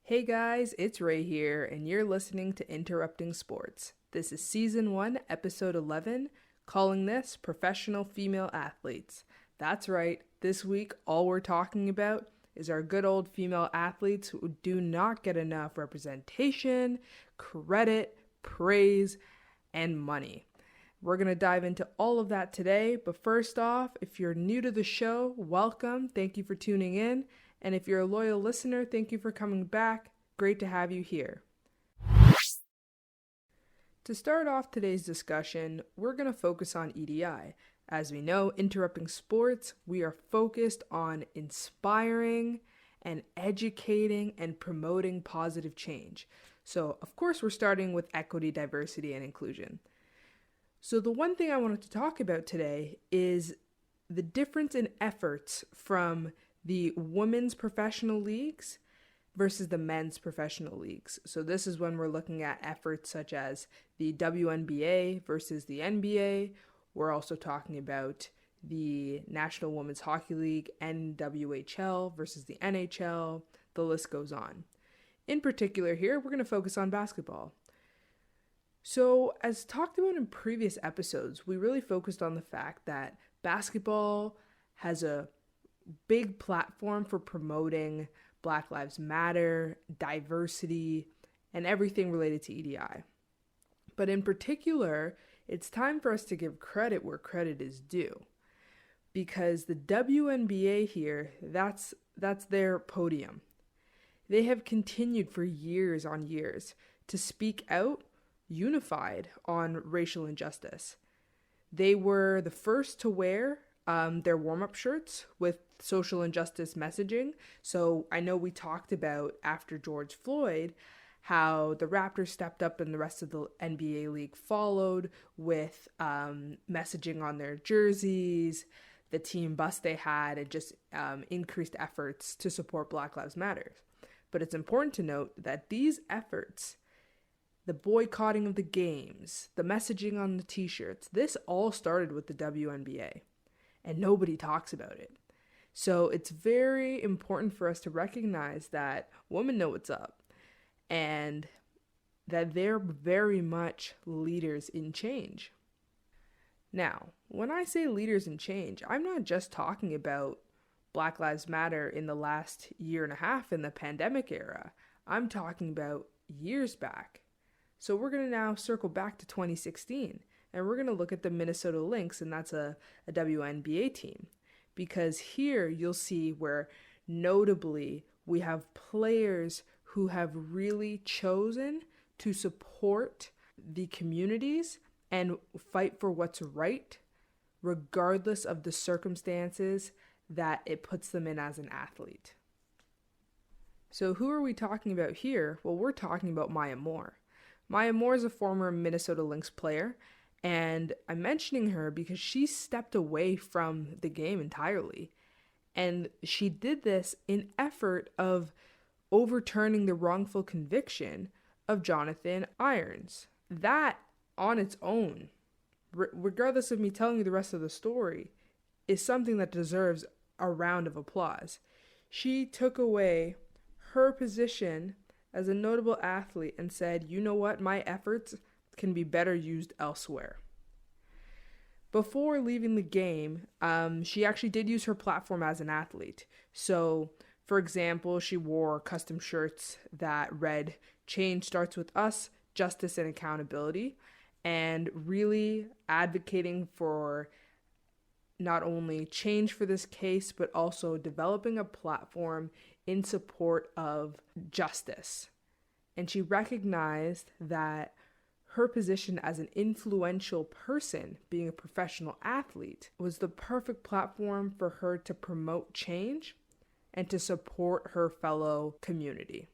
Hey guys, it's Ray here, and you're listening to Interrupting Sports. This is Season 1, Episode 11, calling this Professional Female Athletes. That's right, this week all we're talking about is our good old female athletes who do not get enough representation, credit, praise, and money. We're going to dive into all of that today, but first off, if you're new to the show, welcome. Thank you for tuning in. And if you're a loyal listener, thank you for coming back. Great to have you here. To start off today's discussion, we're going to focus on EDI. As we know, Interrupting Sports, we are focused on inspiring and educating and promoting positive change. So, of course, we're starting with equity, diversity, and inclusion. So the one thing I wanted to talk about today is the difference in efforts from the women's professional leagues versus the men's professional leagues. So this is when we're looking at efforts such as the WNBA versus the NBA. We're also talking about the National Women's Hockey League, NWHL versus the NHL. The list goes on. In particular here, we're going to focus on basketball. So as talked about in previous episodes, we really focused on the fact that basketball has a big platform for promoting Black Lives Matter, diversity, and everything related to EDI. But in particular, it's time for us to give credit where credit is due. Because the WNBA here, that's their podium. They have continued for years on years to speak out unified on racial injustice. They were the first to wear their warm-up shirts with social injustice messaging. So I know we talked about after George Floyd how the Raptors stepped up and the rest of the NBA league followed with messaging on their jerseys, the team bus they had, and just increased efforts to support Black Lives Matter. But it's important to note that these efforts, the boycotting of the games, the messaging on the t-shirts, this all started with the WNBA. And nobody talks about it. So it's very important for us to recognize that women know what's up and that they're very much leaders in change. Now, when I say leaders in change, I'm not just talking about Black Lives Matter in the last year and a half in the pandemic era. I'm talking about years back. So we're going to now circle back to 2016. And we're going to look at the Minnesota Lynx, and that's a WNBA team. Because here you'll see where notably we have players who have really chosen to support the communities and fight for what's right, regardless of the circumstances that it puts them in as an athlete. So who are we talking about here? Well, we're talking about Maya Moore. Maya Moore is a former Minnesota Lynx player. And I'm mentioning her because she stepped away from the game entirely. And she did this in effort of overturning the wrongful conviction of Jonathan Irons. That on its own, regardless of me telling you the rest of the story, is something that deserves a round of applause. She took away her position as a notable athlete and said, you know what, my efforts can be better used elsewhere. Before leaving the game, she actually did use her platform as an athlete. So, for example, she wore custom shirts that read, "Change starts with us, justice and accountability," and really advocating for not only change for this case, but also developing a platform in support of justice. And she recognized that her position as an influential person, being a professional athlete, was the perfect platform for her to promote change and to support her fellow community.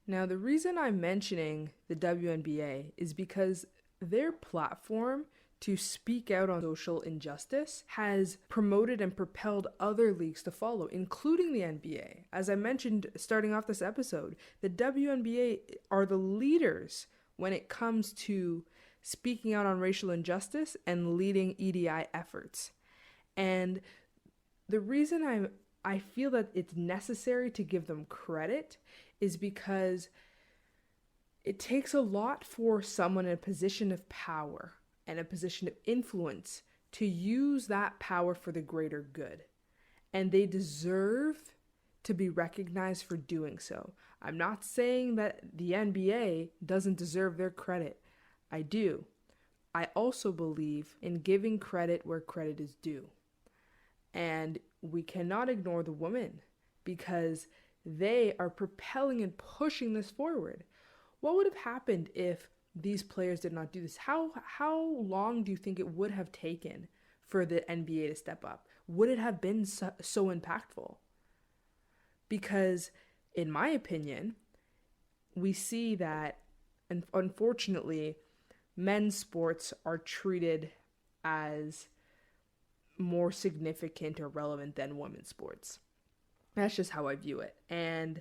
Now, the reason I'm mentioning the WNBA is because their platform to speak out on social injustice has promoted and propelled other leagues to follow, including the NBA. As I mentioned starting off this episode, the WNBA are the leaders when it comes to speaking out on racial injustice and leading EDI efforts. And the reason I'm I feel that it's necessary to give them credit is because it takes a lot for someone in a position of power and a position of influence to use that power for the greater good. And they deserve to be recognized for doing so. I'm not saying that the NBA doesn't deserve their credit. I do. I also believe in giving credit where credit is due. And we cannot ignore the women because they are propelling and pushing this forward. What would have happened if these players did not do this? How long do you think it would have taken for the NBA to step up? Would it have been so impactful? Because in my opinion, we see that, and unfortunately, men's sports are treated as more significant or relevant than women's sports. That's just how I view it. And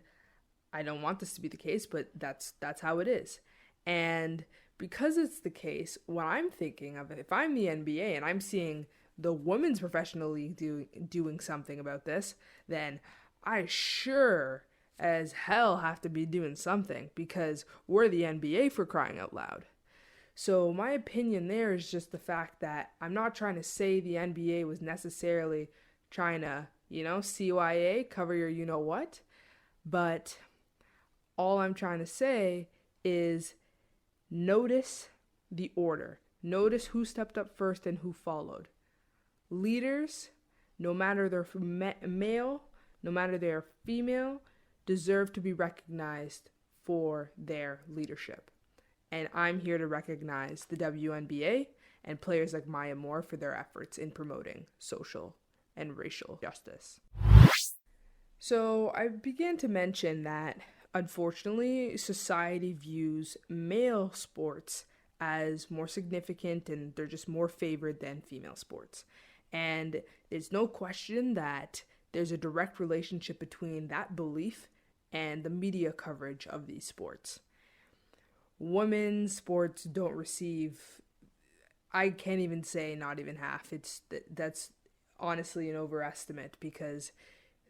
I don't want this to be the case, but that's how it is. And because it's the case, what I'm thinking of, if I'm the NBA and I'm seeing the women's professional league doing something about this, then I sure as hell have to be doing something because we're the NBA, for crying out loud. So my opinion there is just the fact that I'm not trying to say the NBA was necessarily trying to, CYA, cover your you-know-what, but all I'm trying to say is notice the order. Notice who stepped up first and who followed. Leaders, no matter they're male, no matter they're female, deserve to be recognized for their leadership. And I'm here to recognize the WNBA and players like Maya Moore for their efforts in promoting social and racial justice. So I began to mention that, unfortunately, society views male sports as more significant and they're just more favored than female sports. And there's no question that there's a direct relationship between that belief and the media coverage of these sports. Women's sports don't receive, I can't even say not even half. That's honestly an overestimate because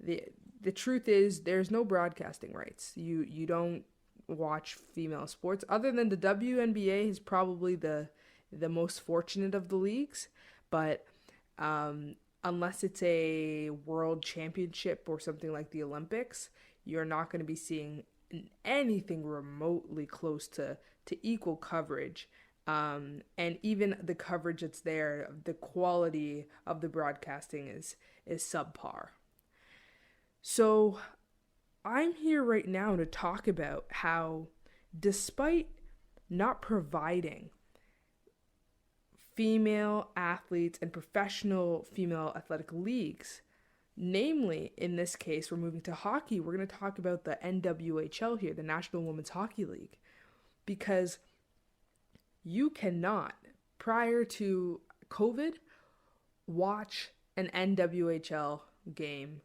the truth is there's no broadcasting rights. You don't watch female sports other than the WNBA is probably the most fortunate of the leagues, but unless it's a world championship or something like the Olympics, you're not going to be seeing anything remotely close to equal coverage. And even the coverage that's there, the quality of the broadcasting is subpar. So I'm here right now to talk about how, despite not providing female athletes and professional female athletic leagues, namely, in this case, we're moving to hockey. We're going to talk about the NWHL here, the National Women's Hockey League, because you cannot, prior to COVID, watch an NWHL game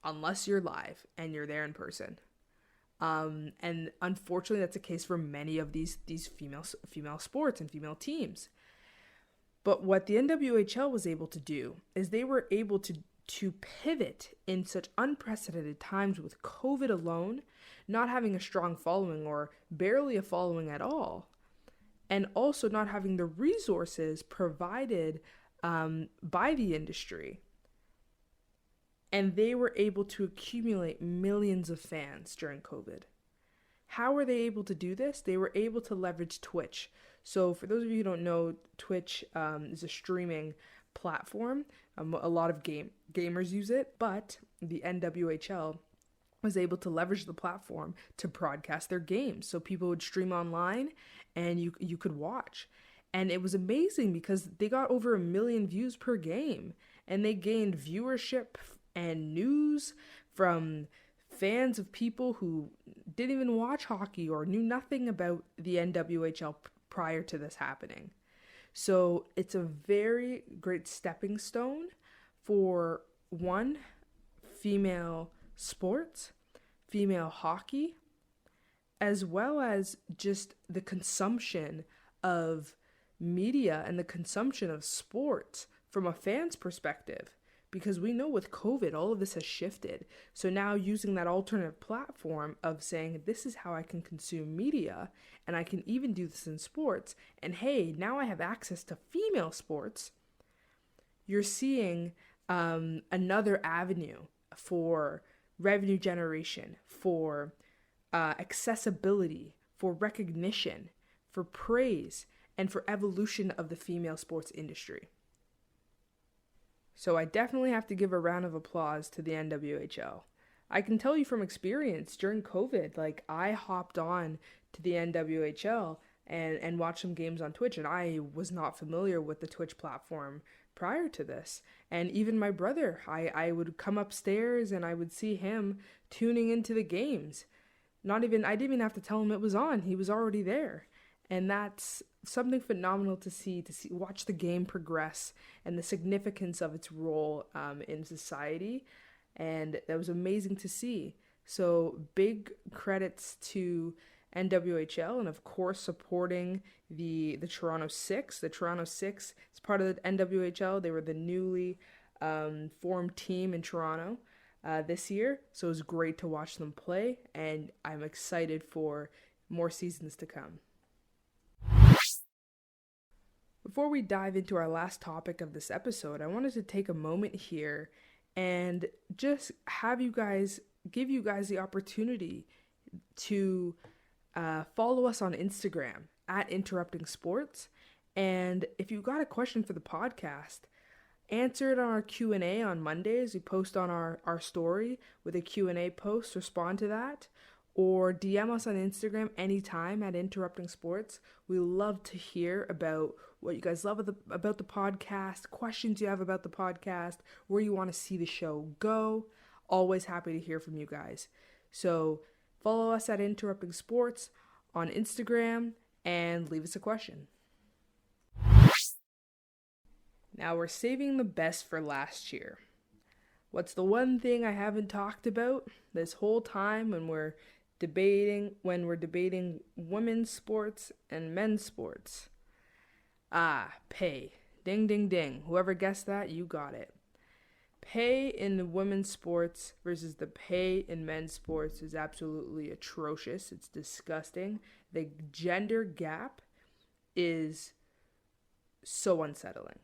unless you're live and you're there in person. And unfortunately, that's the case for many of these female sports and female teams. But what the NWHL was able to do is they were able to pivot in such unprecedented times with COVID alone, not having a strong following or barely a following at all, and also not having the resources provided by the industry. And they were able to accumulate millions of fans during COVID. How were they able to do this? They were able to leverage Twitch. So for those of you who don't know, Twitch is a streaming platform. A lot of gamers use it, but the NWHL was able to leverage the platform to broadcast their games. So people would stream online and you could watch. And it was amazing because they got over 1 million views per game, and they gained viewership and news from fans of people who didn't even watch hockey or knew nothing about the NWHL prior to this happening. So it's a very great stepping stone for, one, female sports, female hockey, as well as just the consumption of media and the consumption of sports from a fan's perspective. because we know with COVID, all of this has shifted. So now using that alternative platform of saying, this is how I can consume media, and I can even do this in sports, and hey, now I have access to female sports, you're seeing another avenue for revenue generation, for accessibility, for recognition, for praise, and for evolution of the female sports industry. So I definitely have to give a round of applause to the NWHL. I can tell you from experience during COVID, like I hopped on to the NWHL and watched some games on Twitch, and I was not familiar with the Twitch platform prior to this. And even my brother, I would come upstairs and I would see him tuning into the games. I didn't even have to tell him it was on. He was already there. And that's something phenomenal to see, watch the game progress and the significance of its role in society. And that was amazing to see. So big credits to NWHL and of course supporting the Toronto Six. The Toronto Six is part of the NWHL. They were the newly formed team in Toronto this year. So it was great to watch them play, and I'm excited for more seasons to come. Before we dive into our last topic of this episode, I wanted to take a moment here and just give you guys the opportunity to follow us on Instagram at Interrupting Sports. And if you've got a question for the podcast, answer it on our Q&A on Mondays. We post on our story with a Q&A post, respond to that. Or DM us on Instagram anytime at Interrupting Sports. We love to hear about what you guys love about the podcast, questions you have about the podcast, where you want to see the show go. Always happy to hear from you guys. So follow us at Interrupting Sports on Instagram and leave us a question. Now we're saving the best for last year. What's the one thing I haven't talked about this whole time when we're debating women's sports and men's sports? Pay. Ding, ding, ding. Whoever guessed that, you got it. Pay in the women's sports versus the pay in men's sports is absolutely atrocious. It's disgusting. The gender gap is so unsettling.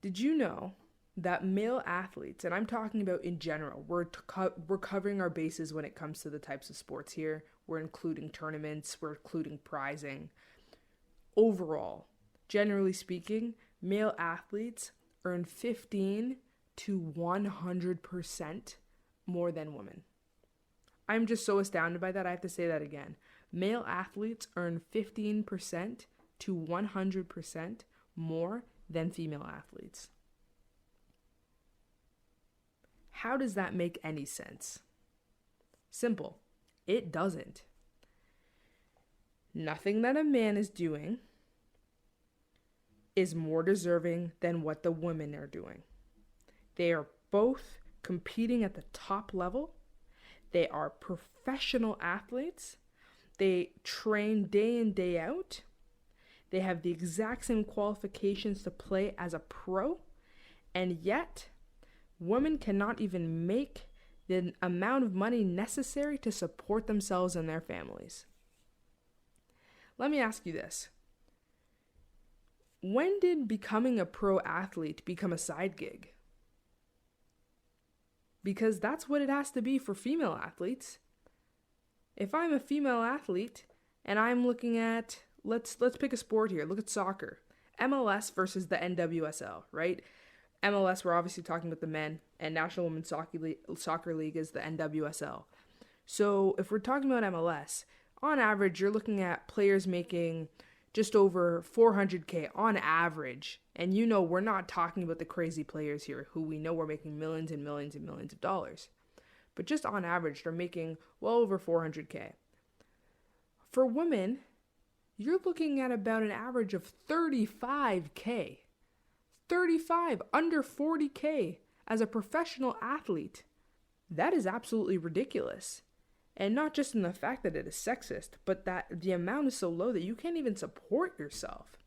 Did you know that male athletes, and I'm talking about in general, we're covering our bases when it comes to the types of sports here. We're including tournaments, we're including prizing. Overall, generally speaking, male athletes earn 15 to 100% more than women. I'm just so astounded by that. I have to say that again. Male athletes earn 15% to 100% more than female athletes. How does that make any sense? Simple. It doesn't. Nothing that a man is doing is more deserving than what the women are doing. They are both competing at the top level. They are professional athletes. They train day in, day out. They have the exact same qualifications to play as a pro. And yet, women cannot even make the amount of money necessary to support themselves and their families. Let me ask you this. When did becoming a pro athlete become a side gig? Because that's what it has to be for female athletes. If I'm a female athlete and I'm looking at, let's pick a sport here. Look at soccer. MLS versus the NWSL, right? MLS, we're obviously talking about the men, and National Women's Soccer League is the NWSL. So if we're talking about MLS, on average, you're looking at players making just over $400K on average. And we're not talking about the crazy players here who we know are making millions and millions and millions of dollars. But just on average, they're making well over $400K. For women, you're looking at about an average of $35K. 35, under $40K as a professional athlete. That is absolutely ridiculous. And not just in the fact that it is sexist, but that the amount is so low that you can't even support yourself.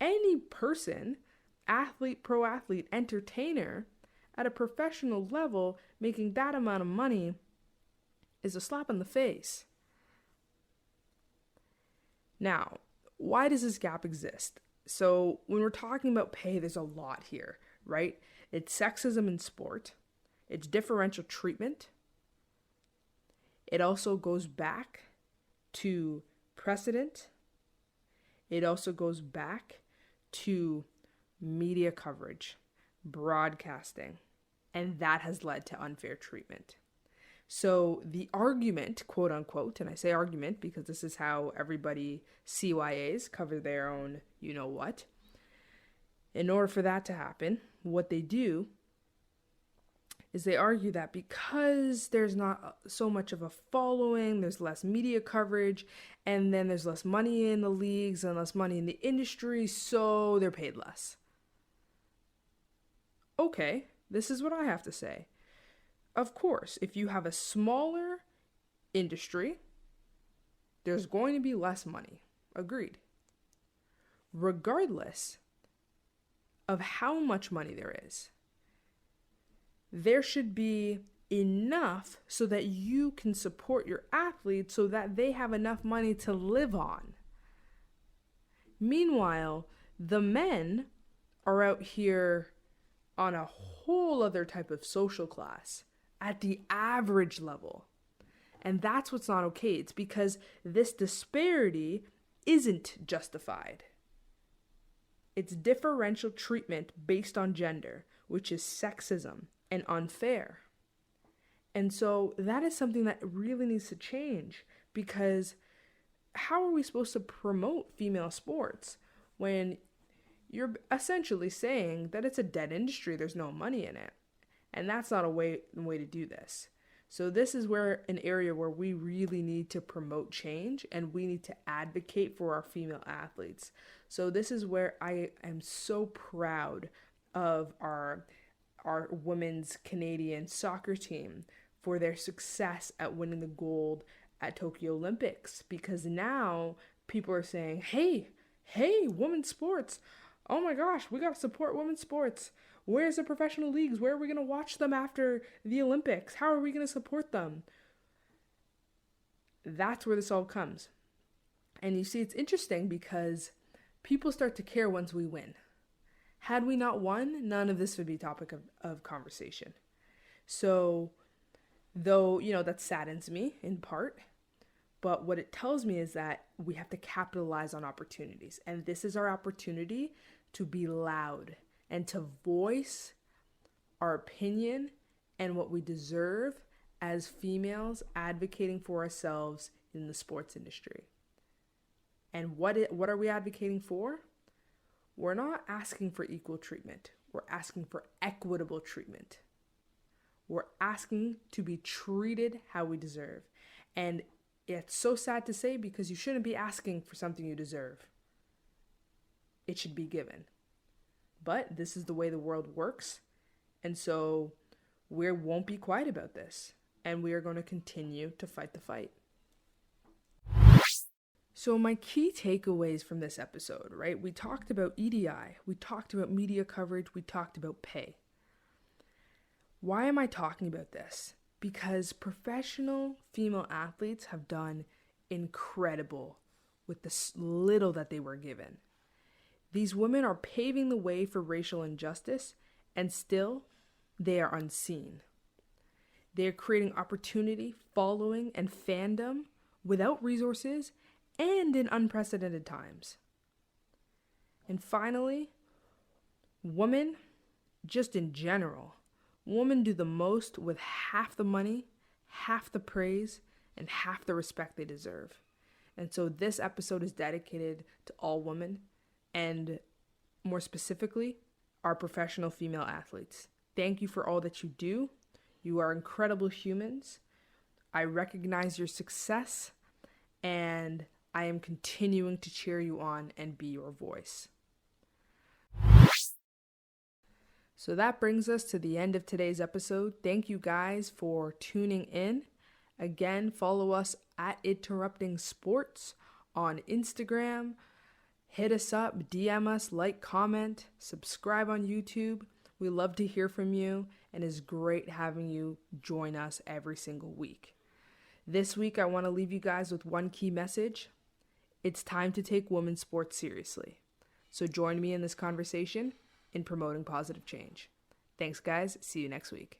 Any person pro athlete, entertainer at a professional level making that amount of money is a slap in the face. Now, why does this gap exist? So when we're talking about pay, there's a lot here, right? It's sexism in sport. It's differential treatment. It also goes back to precedent. It also goes back to media coverage, broadcasting, and that has led to unfair treatment. So the argument, quote unquote, and I say argument because this is how everybody CYAs cover their own you know what. In order for that to happen, what they do is they argue that because there's not so much of a following, there's less media coverage, and then there's less money in the leagues and less money in the industry, so they're paid less. Okay, this is what I have to say. Of course, if you have a smaller industry, there's going to be less money. Agreed. Regardless of how much money there should be enough so that you can support your athletes so that they have enough money to live on. Meanwhile, the men are out here on a whole other type of social class at the average level. And that's what's not okay. It's because this disparity isn't justified. It's differential treatment based on gender, which is sexism and unfair. And so that is something that really needs to change, because how are we supposed to promote female sports when you're essentially saying that it's a dead industry, there's no money in it? And that's not a way to do this. So this is where an area where we really need to promote change, and we need to advocate for our female athletes. So this is where I am so proud of our women's Canadian soccer team for their success at winning the gold at Tokyo Olympics, because now people are saying, hey, women's sports. Oh my gosh, we got to support women's sports. Where's the professional leagues? Where are we going to watch them after the Olympics? How are we going to support them? That's where this all comes. And you see, it's interesting because people start to care once we win. Had we not won, none of this would be a topic of conversation. So, though, that saddens me in part, but what it tells me is that we have to capitalize on opportunities. And this is our opportunity to be loud and to voice our opinion and what we deserve as females advocating for ourselves in the sports industry. And what are we advocating for? We're not asking for equal treatment. We're asking for equitable treatment. We're asking to be treated how we deserve. And it's so sad to say, because you shouldn't be asking for something you deserve. It should be given. But this is the way the world works. And so we won't be quiet about this. And we are going to continue to fight the fight. So my key takeaways from this episode, right? We talked about EDI. We talked about media coverage. We talked about pay. Why am I talking about this? Because professional female athletes have done incredible with the little that they were given. These women are paving the way for racial injustice, and still, they are unseen. They are creating opportunity, following, and fandom without resources and in unprecedented times. And finally, women, just in general, women do the most with half the money, half the praise, and half the respect they deserve. And so this episode is dedicated to all women, and more specifically, our professional female athletes. Thank you for all that you do. You are incredible humans. I recognize your success, and I am continuing to cheer you on and be your voice. So that brings us to the end of today's episode. Thank you guys for tuning in. Again, follow us at Interrupting Sports on Instagram Hit us up, DM us, like, comment, subscribe on YouTube. We love to hear from you, and it's great having you join us every single week. This week, I want to leave you guys with one key message. It's time to take women's sports seriously. So join me in this conversation in promoting positive change. Thanks, guys. See you next week.